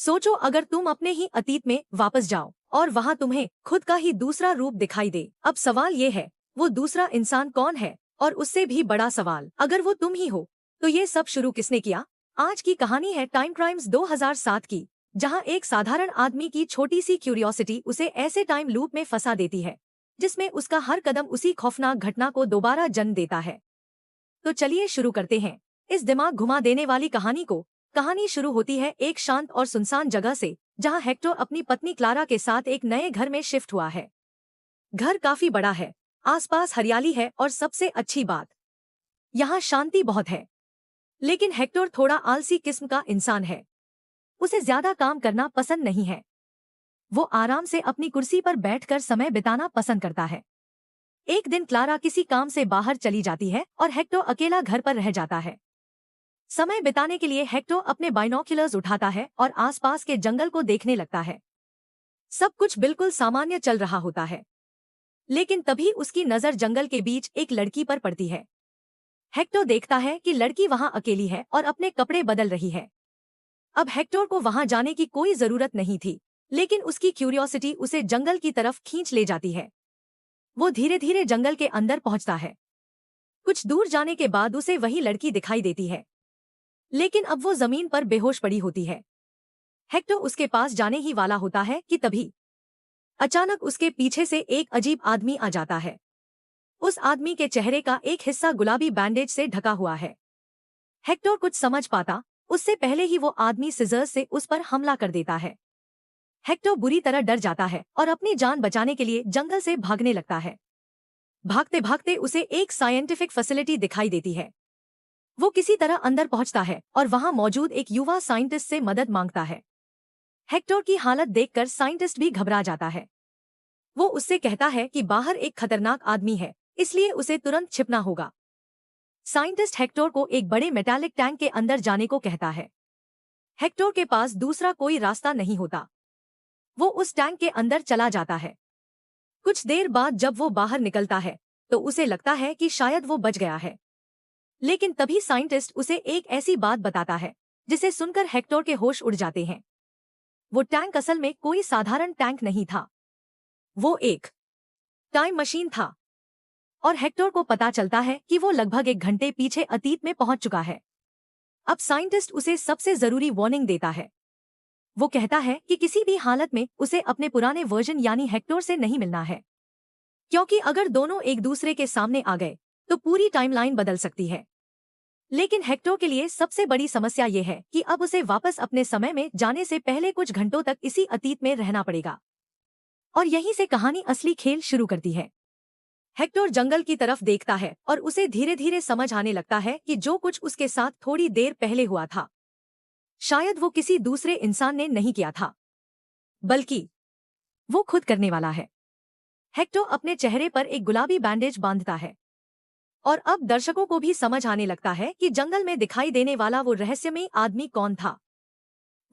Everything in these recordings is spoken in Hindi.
सोचो अगर तुम अपने ही अतीत में वापस जाओ और वहां तुम्हें खुद का ही दूसरा रूप दिखाई दे। अब सवाल ये है, वो दूसरा इंसान कौन है? और उससे भी बड़ा सवाल, अगर वो तुम ही हो तो ये सब शुरू किसने किया? आज की कहानी है टाइम क्राइम्स 2007 की, जहां एक साधारण आदमी की छोटी सी क्यूरियोसिटी उसे ऐसे टाइम लूप में फंसा देती है जिसमें उसका हर कदम उसी खौफनाक घटना को दोबारा जन्म देता है। तो चलिए शुरू करते हैं इस दिमाग घुमा देने वाली कहानी को। कहानी शुरू होती है एक शांत और सुनसान जगह से, जहां हेक्टर अपनी पत्नी क्लारा के साथ एक नए घर में शिफ्ट हुआ है। घर काफी बड़ा है, आसपास हरियाली है और सबसे अच्छी बात, यहाँ शांति बहुत है। लेकिन हेक्टर थोड़ा आलसी किस्म का इंसान है। उसे ज्यादा काम करना पसंद नहीं है। वो आराम से अपनी कुर्सी पर बैठकर समय बिताना पसंद करता है। एक दिन क्लारा किसी काम से बाहर चली जाती है और हेक्टर अकेला घर पर रह जाता है। समय बिताने के लिए हेक्टर अपने बाइनोक्यूलर्स उठाता है और आसपास के जंगल को देखने लगता है। सब कुछ बिल्कुल सामान्य चल रहा होता है, लेकिन तभी उसकी नजर जंगल के बीच एक लड़की पर पड़ती है। हेक्टर देखता है कि लड़की वहां अकेली है और अपने कपड़े बदल रही है। अब हेक्टर को वहां जाने की कोई जरूरत नहीं थी, लेकिन उसकी क्यूरियोसिटी उसे जंगल की तरफ खींच ले जाती है। वो धीरे धीरे जंगल के अंदर पहुंचता है। कुछ दूर जाने के बाद उसे वही लड़की दिखाई देती है, लेकिन अब वो जमीन पर बेहोश पड़ी होती है। हेक्टर उसके पास जाने ही वाला होता है कि तभी अचानक उसके पीछे से एक अजीब आदमी आ जाता है। उस आदमी के चेहरे का एक हिस्सा गुलाबी बैंडेज से ढका हुआ है। हेक्टर कुछ समझ पाता उससे पहले ही वो आदमी सिजर्स से उस पर हमला कर देता है। हेक्टर बुरी तरह डर जाता है और अपनी जान बचाने के लिए जंगल से भागने लगता है। भागते भागते उसे एक साइंटिफिक फैसिलिटी दिखाई देती है। वो किसी तरह अंदर पहुंचता है और वहां मौजूद एक युवा साइंटिस्ट से मदद मांगता है। हेक्टर की हालत देखकर साइंटिस्ट भी घबरा जाता है। वो उससे कहता है कि बाहर एक खतरनाक आदमी है, इसलिए उसे तुरंत छिपना होगा। साइंटिस्ट हेक्टर को एक बड़े मेटालिक टैंक के अंदर जाने को कहता है। हेक्टर के पास दूसरा कोई रास्ता नहीं होता। वो उस टैंक के अंदर चला जाता है। कुछ देर बाद जब वो बाहर निकलता है तो उसे लगता है कि शायद वो बच गया है। लेकिन तभी साइंटिस्ट उसे एक ऐसी बात बताता है जिसे सुनकर हेक्टर के होश उड़ जाते हैं। वो टैंक असल में कोई साधारण टैंक नहीं था, वो एक टाइम मशीन था। और हेक्टर को पता चलता है कि वो लगभग 1 घंटे पीछे अतीत में पहुंच चुका है। अब साइंटिस्ट उसे सबसे जरूरी वार्निंग देता है। वो कहता है कि किसी भी हालत में उसे अपने पुराने वर्जन यानी हेक्टर से नहीं मिलना है, क्योंकि अगर दोनों एक दूसरे के सामने आ गए तो पूरी टाइमलाइन बदल सकती है। लेकिन हेक्टर के लिए सबसे बड़ी समस्या ये है कि अब उसे वापस अपने समय में जाने से पहले कुछ घंटों तक इसी अतीत में रहना पड़ेगा। और यहीं से कहानी असली खेल शुरू करती है। हेक्टर जंगल की तरफ देखता है और उसे धीरे धीरे समझ आने लगता है कि जो कुछ उसके साथ थोड़ी देर पहले हुआ था, शायद वो किसी दूसरे इंसान ने नहीं किया था, बल्कि वो खुद करने वाला है। हेक्टर अपने चेहरे पर एक गुलाबी बैंडेज बांधता है और अब दर्शकों को भी समझ आने लगता है कि जंगल में दिखाई देने वाला वो रहस्यमयी आदमी कौन था।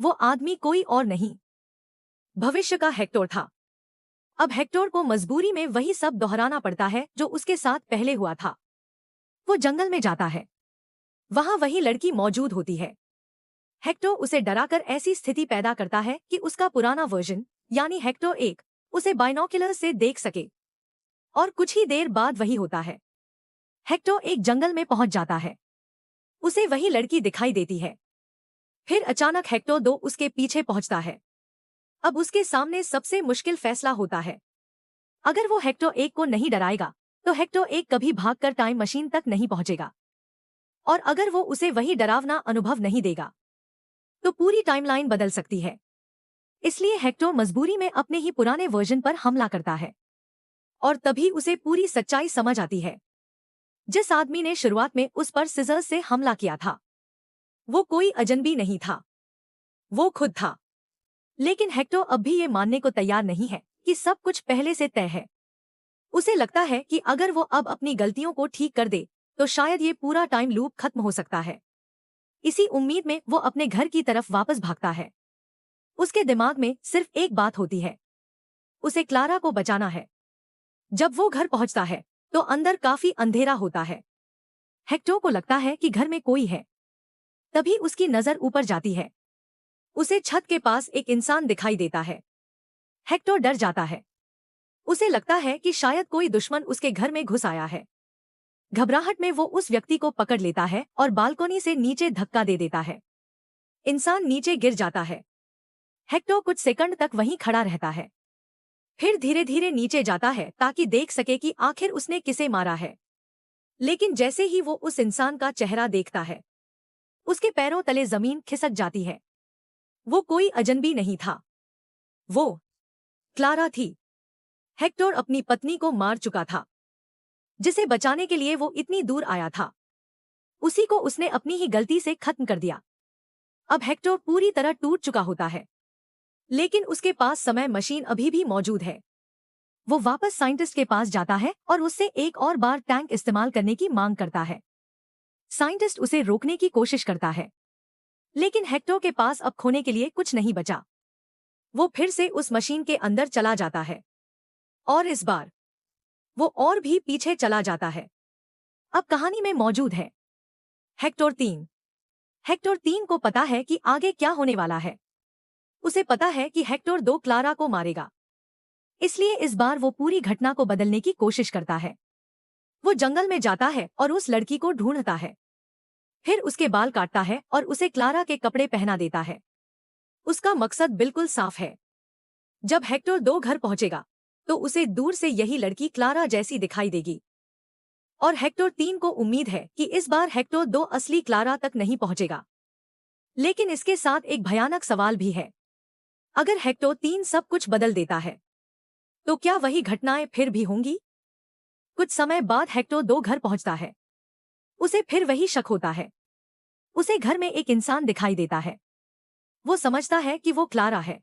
वो आदमी कोई और नहीं, भविष्य का हेक्टर था। अब हेक्टर को मजबूरी में वही सब दोहराना पड़ता है जो उसके साथ पहले हुआ था। वो जंगल में जाता है, वहां वही लड़की मौजूद होती है। हेक्टर उसे डराकर ऐसी स्थिति पैदा करता है कि उसका पुराना वर्जन यानी हेक्टर 1 उसे बाइनोक्यूलर से देख सके। और कुछ ही देर बाद वही होता है। हेक्टर एक जंगल में पहुंच जाता है। उसे वही लड़की दिखाई देती है। फिर अचानक हेक्टर 2 उसके पीछे पहुंचता है। अब उसके सामने सबसे मुश्किल फैसला होता है। अगर वो हेक्टर 1 को नहीं डराएगा तो हेक्टर 1 कभी भागकर टाइम मशीन तक नहीं पहुंचेगा। और अगर वो उसे वही डरावना अनुभव नहीं देगा तो पूरी टाइमलाइन बदल सकती है। इसलिए हेक्टर मजबूरी में अपने ही पुराने वर्जन पर हमला करता है। और तभी उसे पूरी सच्चाई समझ आती है। जिस आदमी ने शुरुआत में उस पर सिजर्स से हमला किया था, वो कोई अजनबी नहीं था, वो खुद था। लेकिन हेक्टर अब भी ये मानने को तैयार नहीं है कि सब कुछ पहले से तय है। उसे लगता है कि अगर वो अब अपनी गलतियों को ठीक कर दे तो शायद ये पूरा टाइम लूप खत्म हो सकता है। इसी उम्मीद में वो अपने घर की तरफ वापस भागता है। उसके दिमाग में सिर्फ एक बात होती है, उसे क्लारा को बचाना है। जब वो घर पहुंचता है तो अंदर काफी अंधेरा होता है। हेक्टर को लगता है कि घर में कोई है। तभी उसकी नजर ऊपर जाती है। उसे छत के पास एक इंसान दिखाई देता है। हेक्टर डर जाता है। उसे लगता है कि शायद कोई दुश्मन उसके घर में घुस आया है। घबराहट में वो उस व्यक्ति को पकड़ लेता है और बालकोनी से नीचे धक्का दे देता है। इंसान नीचे गिर जाता है। हेक्टर कुछ सेकंड तक वहीं खड़ा रहता है, फिर धीरे धीरे नीचे जाता है ताकि देख सके कि आखिर उसने किसे मारा है। लेकिन जैसे ही वो उस इंसान का चेहरा देखता है, उसके पैरों तले जमीन खिसक जाती है। वो कोई अजनबी नहीं था, वो क्लारा थी। हेक्टर अपनी पत्नी को मार चुका था, जिसे बचाने के लिए वो इतनी दूर आया था। उसी को उसने अपनी ही गलती से खत्म कर दिया। अब हेक्टर पूरी तरह टूट चुका होता है, लेकिन उसके पास समय मशीन अभी भी मौजूद है। वो वापस साइंटिस्ट के पास जाता है और उससे एक और बार टैंक इस्तेमाल करने की मांग करता है। साइंटिस्ट उसे रोकने की कोशिश करता है, लेकिन हेक्टर के पास अब खोने के लिए कुछ नहीं बचा। वो फिर से उस मशीन के अंदर चला जाता है और इस बार वो और भी पीछे चला जाता है। अब कहानी में मौजूद है हेक्टर 3। हेक्टर 3 को पता है कि आगे क्या होने वाला है। उसे पता है कि हेक्टर 2 क्लारा को मारेगा, इसलिए इस बार वो पूरी घटना को बदलने की कोशिश करता है। वो जंगल में जाता है और उस लड़की को ढूंढता है, फिर उसके बाल काटता है और उसे क्लारा के कपड़े पहना देता है। उसका मकसद बिल्कुल साफ है। जब हेक्टर 2 घर पहुंचेगा तो उसे दूर से यही लड़की क्लारा जैसी दिखाई देगी। और हेक्टर 3 को उम्मीद है कि इस बार हेक्टर 2 असली क्लारा तक नहीं पहुंचेगा। लेकिन इसके साथ एक भयानक सवाल भी है। अगर हेक्टर 3 सब कुछ बदल देता है, तो क्या वही घटनाएं फिर भी होंगी? कुछ समय बाद हेक्टर 2 घर पहुंचता है। उसे फिर वही शक होता है। उसे घर में एक इंसान दिखाई देता है। वो समझता है कि वो क्लारा है,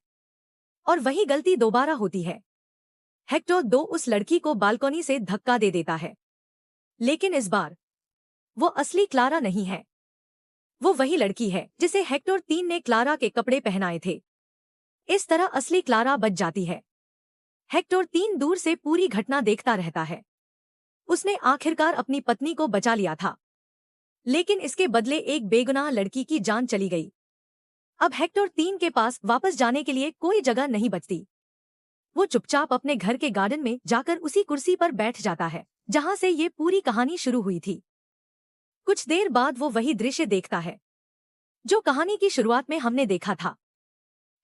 और वही गलती दोबारा होती है। हेक्टर 2 उस लड़की को बालकनी से धक्का दे देता है, लेकिन इस बार वो असली क्लारा नहीं है। वो वही लड़की है जिसे हेक्टर 3 ने क्लारा के कपड़े पहनाए थे। इस तरह असली क्लारा बच जाती है। हेक्टर 3 दूर से पूरी घटना देखता रहता है। उसने आखिरकार अपनी पत्नी को बचा लिया था, लेकिन इसके बदले एक बेगुनाह लड़की की जान चली गई। अब हेक्टर 3 के पास वापस जाने के लिए कोई जगह नहीं बचती। वो चुपचाप अपने घर के गार्डन में जाकर उसी कुर्सी पर बैठ जाता है जहां से ये पूरी कहानी शुरू हुई थी। कुछ देर बाद वो वही दृश्य देखता है जो कहानी की शुरुआत में हमने देखा था।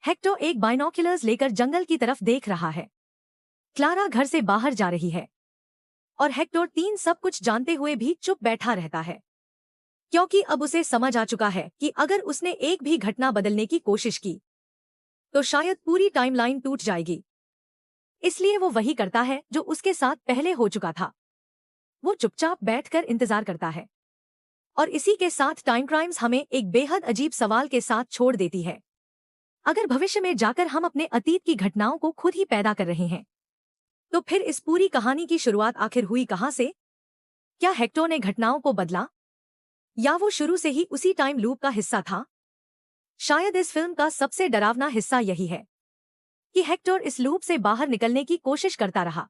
हेक्टर एक बाइनोक्यूलर्स लेकर जंगल की तरफ देख रहा है। क्लारा घर से बाहर जा रही है, और हेक्टर 3 सब कुछ जानते हुए भी चुप बैठा रहता है, क्योंकि अब उसे समझ आ चुका है कि अगर उसने एक भी घटना बदलने की कोशिश की तो शायद पूरी टाइमलाइन टूट जाएगी। इसलिए वो वही करता है जो उसके साथ पहले हो चुका था। वो चुपचाप बैठकर इंतजार करता है। और इसी के साथ टाइम क्राइम्स हमें एक बेहद अजीब सवाल के साथ छोड़ देती है। अगर भविष्य में जाकर हम अपने अतीत की घटनाओं को खुद ही पैदा कर रहे हैं, तो फिर इस पूरी कहानी की शुरुआत आखिर हुई कहां से? क्या हेक्टर ने घटनाओं को बदला, या वो शुरू से ही उसी टाइम लूप का हिस्सा था? शायद इस फिल्म का सबसे डरावना हिस्सा यही है कि हेक्टर इस लूप से बाहर निकलने की कोशिश करता रहा,